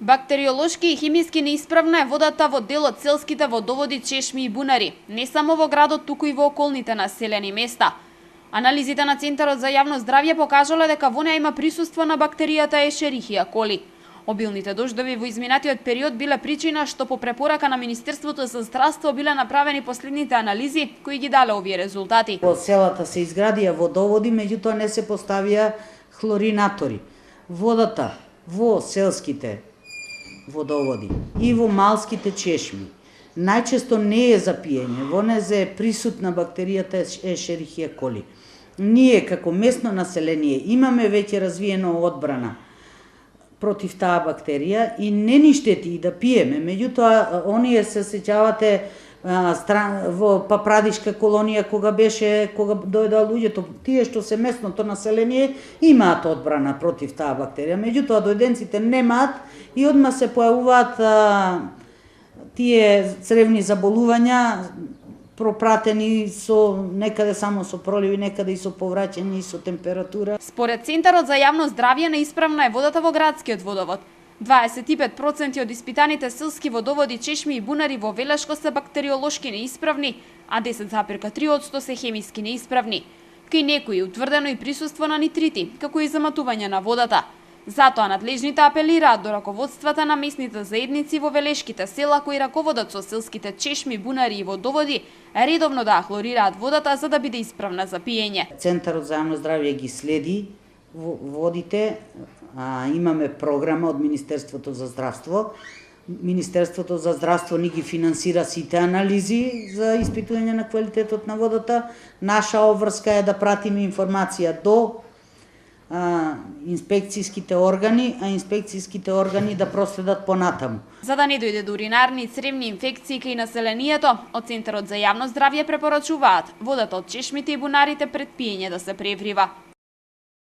Бактериолошки и химиски неисправна е водата во дел од селските водоводи, чешми и бунари, не само во градот, туку и во околните населени места. Анализите на Центарот за јавно здравје покажале дека во неа има присуство на бактеријата Ешерихија коли. Обилните дождови во изминатиот период биле причина што по препорака на Министерството за здравство биле направени последните анализи кои ги дале овие резултати. Во селата се изградија водоводи, меѓутоа не се поставија хлоринатори. Водата во селските водоводи и во малските чешми најчесто не е за пиење, во незе е присутна бактеријата Ешерихија коли. Ние како местно население имаме веќе развиено одбрана против таа бактерија и не ни штети и да пиеме, меѓутоа оние се сеќавате во Папрадишка колонија кога дојдоа луѓето, тие што се местното население имаат одбрана против таа бактерија, меѓутоа дојденците немаат и одма се појавуваат тие цревни заболувања пропратени со некаде само со проливи, некаде и со повраќање и со температура. Според Центарот за јавно здравје неисправна е водата во градскиот водовод. 25% од испитаните селски водоводи, чешми и бунари во Велешко се бактериолошки неисправни, а 10,3% се хемиски неисправни. Кај некои утврдено и присуство на нитрити, како и заматување на водата. Затоа надлежните апелираат до раководствата на местните заедници во велешките села кои раководат со селските чешми, бунари и водоводи редовно да хлорираат водата за да биде исправна за пиење. Центарот за јавно здравје ги следи водите, имаме програма од Министерството за здравство. Министерството за здравство ни ги финансира сите анализи за испитување на квалитетот на водата. Наша обврска е да пратиме информација до инспекцијските органи, а инспекцијските органи да проследат понатаму. За да не дојде до уринарни и цревни инфекции кај населението, од Центарот за јавно здравје препорачуваат водата од чешмите и бунарите пред пиење да се преврива.